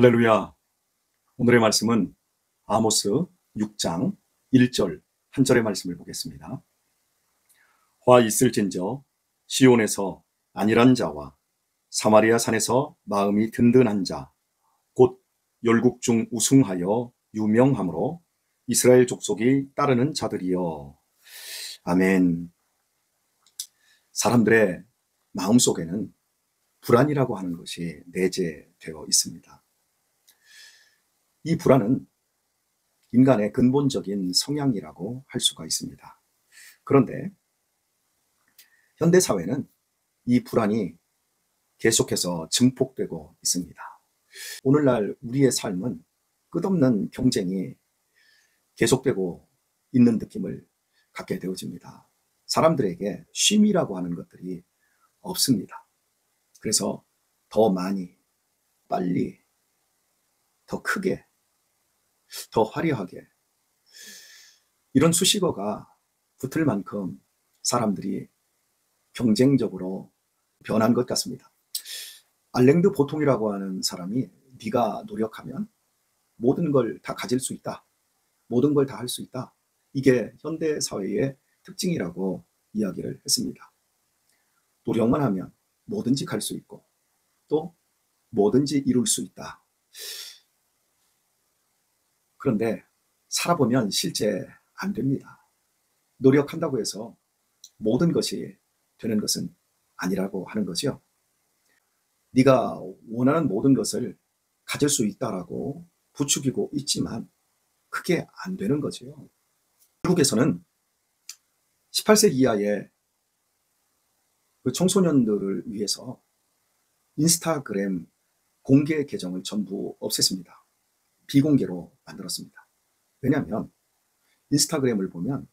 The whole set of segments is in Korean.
할렐루야. 오늘의 말씀은 아모스 6장 1절 한 절의 말씀을 보겠습니다. 화 있을진저 시온에서 안일한 자와 사마리아 산에서 마음이 든든한 자 곧 열국 중 우승하여 유명함으로 이스라엘 족속이 따르는 자들이여. 아멘. 사람들의 마음속에는 불안이라고 하는 것이 내재되어 있습니다. 이 불안은 인간의 근본적인 성향이라고 할 수가 있습니다. 그런데 현대사회는 이 불안이 계속해서 증폭되고 있습니다. 오늘날 우리의 삶은 끝없는 경쟁이 계속되고 있는 느낌을 갖게 되어집니다. 사람들에게 쉼이라고 하는 것들이 없습니다. 그래서 더 많이, 빨리, 더 크게, 더 화려하게 이런 수식어가 붙을 만큼 사람들이 경쟁적으로 변한 것 같습니다. 알랭드 보통이라고 하는 사람이 네가 노력하면 모든 걸 다 가질 수 있다, 모든 걸 다 할 수 있다, 이게 현대 사회의 특징이라고 이야기를 했습니다. 노력만 하면 뭐든지 갈 수 있고 또 뭐든지 이룰 수 있다. 그런데 살아보면 실제 안 됩니다. 노력한다고 해서 모든 것이 되는 것은 아니라고 하는 거죠. 네가 원하는 모든 것을 가질 수 있다라고 부추기고 있지만 그게 안 되는 거죠. 미국에서는 18세 이하의 그 청소년들을 위해서 인스타그램 공개 계정을 전부 없앴습니다. 비공개로 만들었습니다. 왜냐하면 인스타그램을 보면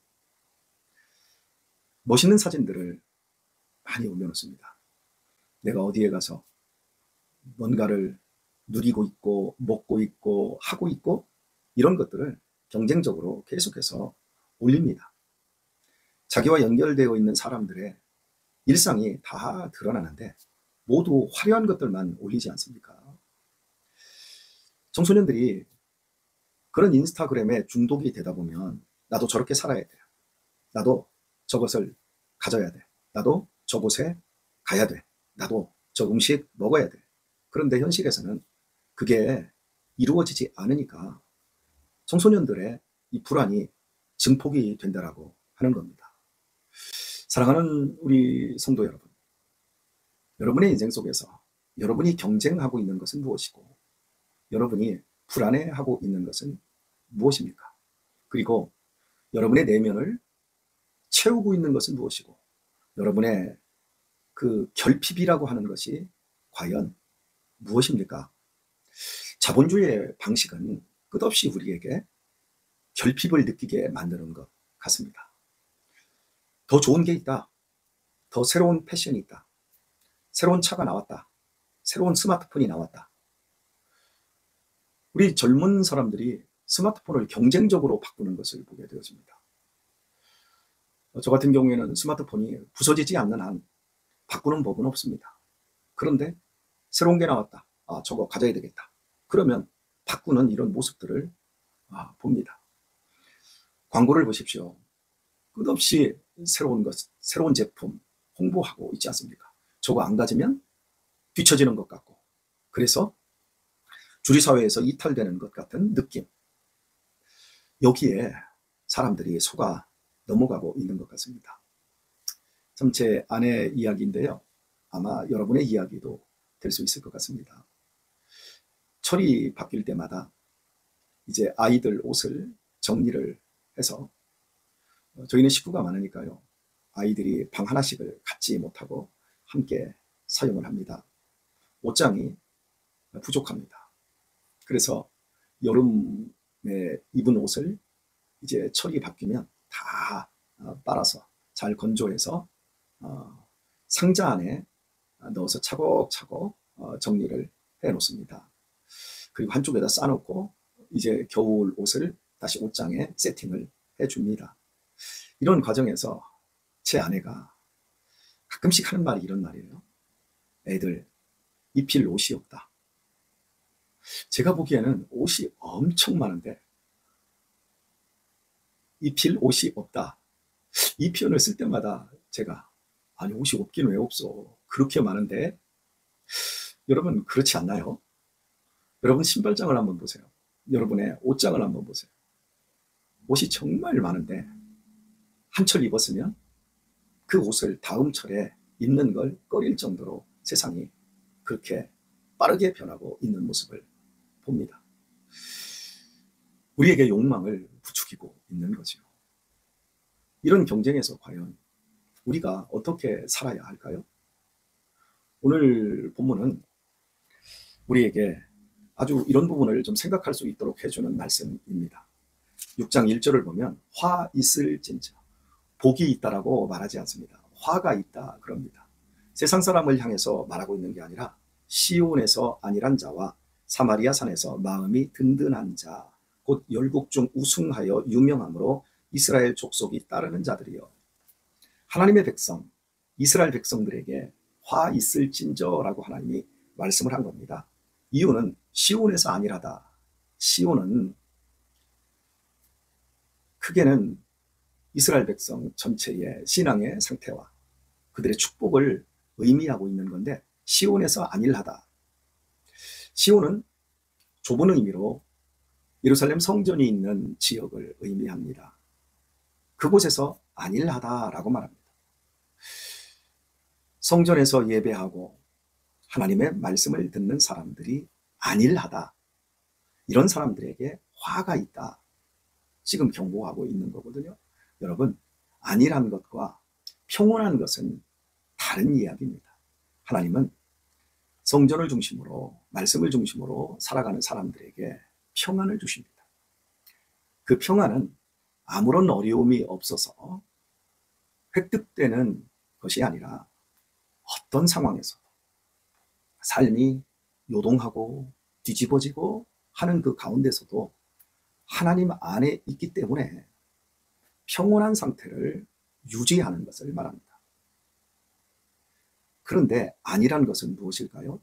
멋있는 사진들을 많이 올려놓습니다. 내가 어디에 가서 뭔가를 누리고 있고 먹고 있고 하고 있고 이런 것들을 경쟁적으로 계속해서 올립니다. 자기와 연결되어 있는 사람들의 일상이 다 드러나는데 모두 화려한 것들만 올리지 않습니까? 청소년들이 그런 인스타그램에 중독이 되다 보면 나도 저렇게 살아야 돼요. 나도 저것을 가져야 돼. 나도 저곳에 가야 돼. 나도 저 음식 먹어야 돼. 그런데 현실에서는 그게 이루어지지 않으니까 청소년들의 이 불안이 증폭이 된다라고 하는 겁니다. 사랑하는 우리 성도 여러분, 여러분의 인생 속에서 여러분이 경쟁하고 있는 것은 무엇이고 여러분이 불안해하고 있는 것은 무엇입니까? 그리고 여러분의 내면을 채우고 있는 것은 무엇이고 여러분의 그 결핍이라고 하는 것이 과연 무엇입니까? 자본주의의 방식은 끝없이 우리에게 결핍을 느끼게 만드는 것 같습니다. 더 좋은 게 있다. 더 새로운 패션이 있다. 새로운 차가 나왔다. 새로운 스마트폰이 나왔다. 우리 젊은 사람들이 스마트폰을 경쟁적으로 바꾸는 것을 보게 되어집니다. 저 같은 경우에는 스마트폰이 부서지지 않는 한 바꾸는 법은 없습니다. 그런데 새로운 게 나왔다. 아, 저거 가져야 되겠다. 그러면 바꾸는 이런 모습들을 봅니다. 광고를 보십시오. 끝없이 새로운 것, 새로운 제품 홍보하고 있지 않습니까? 저거 안 가지면 뒤처지는 것 같고 그래서 주류사회에서 이탈되는 것 같은 느낌. 여기에 사람들이 속아 넘어가고 있는 것 같습니다. 참 제 아내 이야기인데요. 아마 여러분의 이야기도 될 수 있을 것 같습니다. 철이 바뀔 때마다 이제 아이들 옷을 정리를 해서 저희는 식구가 많으니까요. 아이들이 방 하나씩을 갖지 못하고 함께 사용을 합니다. 옷장이 부족합니다. 그래서 여름에 입은 옷을 이제 철이 바뀌면 다 빨아서 잘 건조해서 상자 안에 넣어서 차곡차곡 정리를 해 놓습니다. 그리고 한쪽에다 싸놓고 이제 겨울 옷을 다시 옷장에 세팅을 해 줍니다. 이런 과정에서 제 아내가 가끔씩 하는 말이 이런 말이에요. 애들 입힐 옷이 없다. 제가 보기에는 옷이 엄청 많은데 입힐 옷이 없다. 이 표현을 쓸 때마다 제가 아니 옷이 없긴 왜 없어. 그렇게 많은데 여러분 그렇지 않나요? 여러분 신발장을 한번 보세요. 여러분의 옷장을 한번 보세요. 옷이 정말 많은데 한 철 입었으면 그 옷을 다음 철에 입는 걸 꺼릴 정도로 세상이 그렇게 빠르게 변하고 있는 모습을 봅니다. 우리에게 욕망을 부추기고 있는 거죠. 이런 경쟁에서 과연 우리가 어떻게 살아야 할까요? 오늘 본문은 우리에게 아주 이런 부분을 좀 생각할 수 있도록 해주는 말씀입니다. 6장 1절을 보면 화 있을진저, 복이 있다라고 말하지 않습니다. 화가 있다 그럽니다. 세상 사람을 향해서 말하고 있는 게 아니라 시온에서 안일한 자와 사마리아 산에서 마음이 든든한 자, 곧 열국 중 우승하여 유명함으로 이스라엘 족속이 따르는 자들이요. 하나님의 백성, 이스라엘 백성들에게 화 있을진저라고 하나님이 말씀을 한 겁니다. 이유는 시온에서 안일하다. 시온은 크게는 이스라엘 백성 전체의 신앙의 상태와 그들의 축복을 의미하고 있는 건데 시온에서 안일하다. 시온은 좁은 의미로 예루살렘 성전이 있는 지역을 의미합니다. 그곳에서 안일하다라고 말합니다. 성전에서 예배하고 하나님의 말씀을 듣는 사람들이 안일하다. 이런 사람들에게 화가 있다. 지금 경고하고 있는 거거든요. 여러분, 안일한 것과 평온한 것은 다른 이야기입니다. 하나님은 성전을 중심으로 말씀을 중심으로 살아가는 사람들에게 평안을 주십니다. 그 평안은 아무런 어려움이 없어서 획득되는 것이 아니라 어떤 상황에서도 삶이 요동하고 뒤집어지고 하는 그 가운데서도 하나님 안에 있기 때문에 평온한 상태를 유지하는 것을 말합니다. 그런데 아니란 것은 무엇일까요?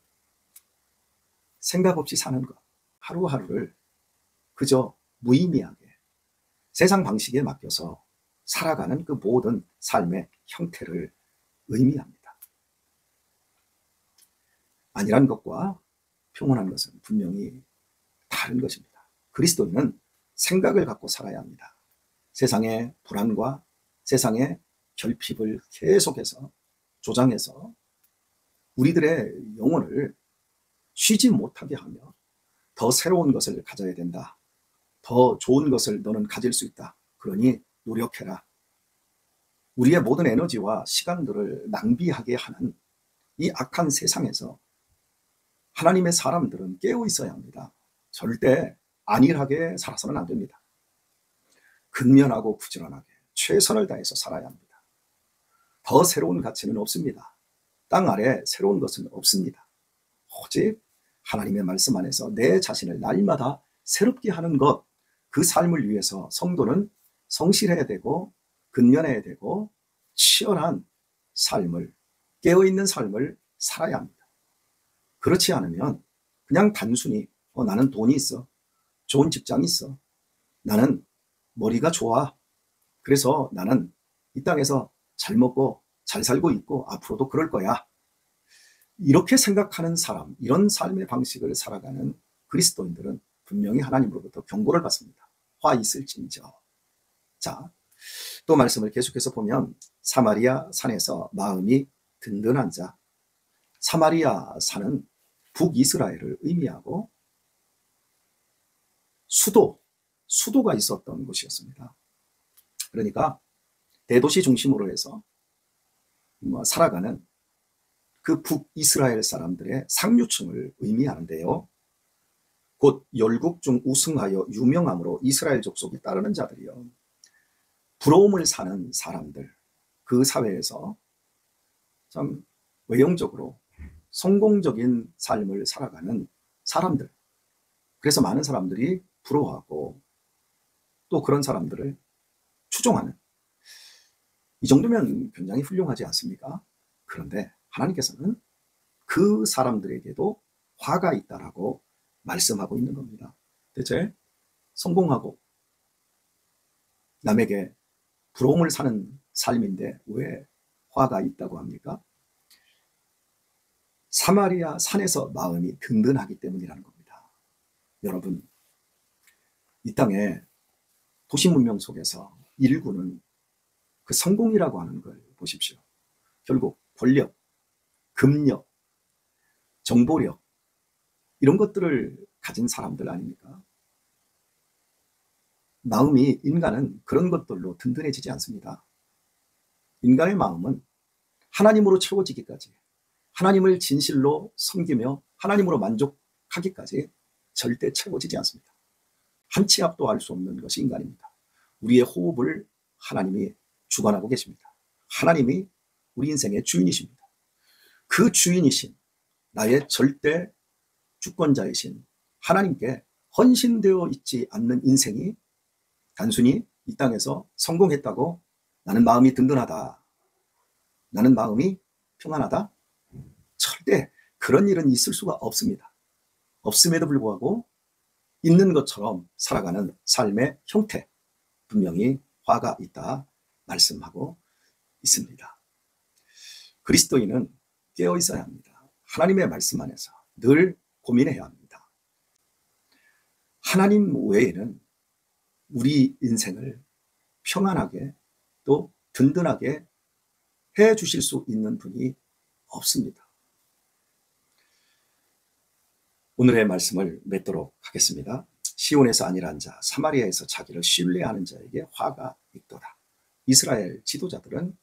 생각 없이 사는 것, 하루하루를 그저 무의미하게 세상 방식에 맡겨서 살아가는 그 모든 삶의 형태를 의미합니다. 아니란 것과 평온한 것은 분명히 다른 것입니다. 그리스도인은 생각을 갖고 살아야 합니다. 세상의 불안과 세상의 결핍을 계속해서 조장해서 우리들의 영혼을 쉬지 못하게 하며 더 새로운 것을 가져야 된다. 더 좋은 것을 너는 가질 수 있다. 그러니 노력해라. 우리의 모든 에너지와 시간들을 낭비하게 하는 이 악한 세상에서 하나님의 사람들은 깨어 있어야 합니다. 절대 안일하게 살아서는 안 됩니다. 근면하고 부지런하게 최선을 다해서 살아야 합니다. 더 새로운 가치는 없습니다. 땅 아래 새로운 것은 없습니다. 오직 하나님의 말씀 안에서 내 자신을 날마다 새롭게 하는 것, 그 삶을 위해서 성도는 성실해야 되고 근면해야 되고 치열한 삶을, 깨어있는 삶을 살아야 합니다. 그렇지 않으면 그냥 단순히 나는 돈이 있어, 좋은 직장이 있어, 나는 머리가 좋아, 그래서 나는 이 땅에서 잘 먹고 잘 살고 있고 앞으로도 그럴 거야, 이렇게 생각하는 사람, 이런 삶의 방식을 살아가는 그리스도인들은 분명히 하나님으로부터 경고를 받습니다. 화 있을진저. 자, 또 말씀을 계속해서 보면 사마리아 산에서 마음이 든든한 자. 사마리아 산은 북이스라엘을 의미하고 수도가 있었던 곳이었습니다. 그러니까 대도시 중심으로 해서 살아가는 그 북이스라엘 사람들의 상류층을 의미하는데요. 곧 열국 중 우승하여 유명함으로 이스라엘 족속이 따르는 자들이요. 부러움을 사는 사람들, 그 사회에서 참 외형적으로 성공적인 삶을 살아가는 사람들. 그래서 많은 사람들이 부러워하고 또 그런 사람들을 추종하는, 이 정도면 굉장히 훌륭하지 않습니까? 그런데 하나님께서는 그 사람들에게도 화가 있다라고 말씀하고 있는 겁니다. 대체 성공하고 남에게 부러움을 사는 삶인데 왜 화가 있다고 합니까? 사마리아 산에서 마음이 든든하기 때문이라는 겁니다. 여러분, 이 땅에 도시 문명 속에서 일구는 그 성공이라고 하는 걸 보십시오. 결국 권력, 금력, 정보력 이런 것들을 가진 사람들 아닙니까? 마음이 인간은 그런 것들로 든든해지지 않습니다. 인간의 마음은 하나님으로 채워지기까지, 하나님을 진실로 섬기며 하나님으로 만족하기까지 절대 채워지지 않습니다. 한 치 앞도 알 수 없는 것이 인간입니다. 우리의 호흡을 하나님이 주관하고 계십니다. 하나님이 우리 인생의 주인이십니다. 그 주인이신 나의 절대 주권자이신 하나님께 헌신되어 있지 않는 인생이 단순히 이 땅에서 성공했다고 나는 마음이 든든하다, 나는 마음이 평안하다, 절대 그런 일은 있을 수가 없습니다. 없음에도 불구하고 있는 것처럼 살아가는 삶의 형태, 분명히 화가 있다 말씀하고 있습니다. 그리스도인은 깨어 있어야 합니다. 하나님의 말씀 안에서 늘 고민해야 합니다. 하나님 외에는 우리 인생을 평안하게 또 든든하게 해 주실 수 있는 분이 없습니다. 오늘의 말씀을 맺도록 하겠습니다. 시온에서 안일한 자, 사마리아에서 자기를 신뢰하는 자에게 화가 있도다. 이스라엘 지도자들은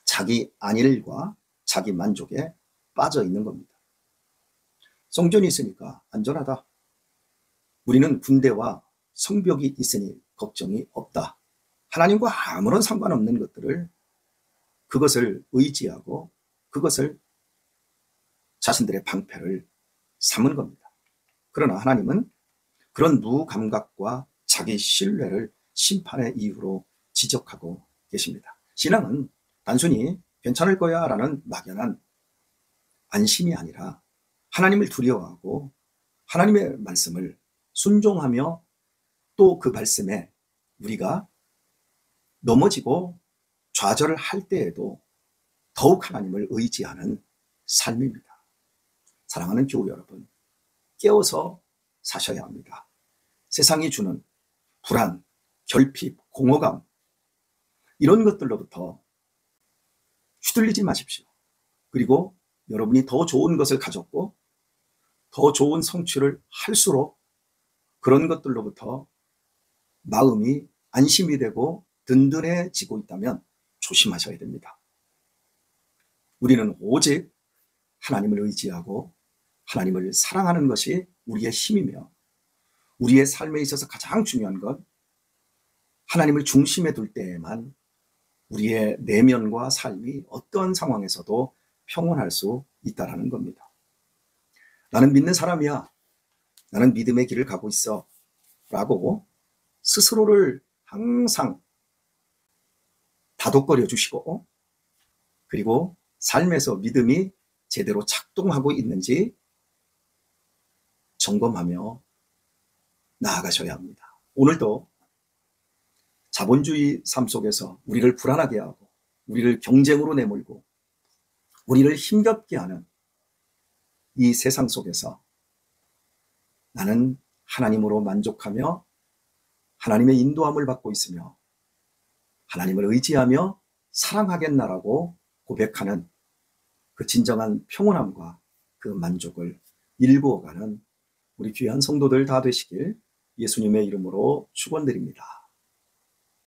자기 안일과 자기 만족에 빠져 있는 겁니다. 성전이 있으니까 안전하다. 우리는 군대와 성벽이 있으니 걱정이 없다. 하나님과 아무런 상관없는 것들을, 그것을 의지하고 그것을 자신들의 방패를 삼은 겁니다. 그러나 하나님은 그런 무감각과 자기 신뢰를 심판의 이유로 지적하고 계십니다. 신앙은 단순히 괜찮을 거야 라는 막연한 안심이 아니라 하나님을 두려워하고 하나님의 말씀을 순종하며 또 그 말씀에 우리가 넘어지고 좌절을 할 때에도 더욱 하나님을 의지하는 삶입니다. 사랑하는 교우 여러분, 깨어서 사셔야 합니다. 세상이 주는 불안, 결핍, 공허감 이런 것들로부터 휘둘리지 마십시오. 그리고 여러분이 더 좋은 것을 가졌고 더 좋은 성취를 할수록 그런 것들로부터 마음이 안심이 되고 든든해지고 있다면 조심하셔야 됩니다. 우리는 오직 하나님을 의지하고 하나님을 사랑하는 것이 우리의 힘이며 우리의 삶에 있어서 가장 중요한 건 하나님을 중심에 둘 때에만 우리의 내면과 삶이 어떠한 상황에서도 평온할 수 있다는 겁니다. 나는 믿는 사람이야. 나는 믿음의 길을 가고 있어. 라고 스스로를 항상 다독거려 주시고 그리고 삶에서 믿음이 제대로 작동하고 있는지 점검하며 나아가셔야 합니다. 오늘도 자본주의 삶 속에서 우리를 불안하게 하고 우리를 경쟁으로 내몰고 우리를 힘겹게 하는 이 세상 속에서 나는 하나님으로 만족하며 하나님의 인도함을 받고 있으며 하나님을 의지하며 사랑하겠나라고 고백하는 그 진정한 평온함과 그 만족을 일구어가는 우리 귀한 성도들 다 되시길 예수님의 이름으로 축원드립니다.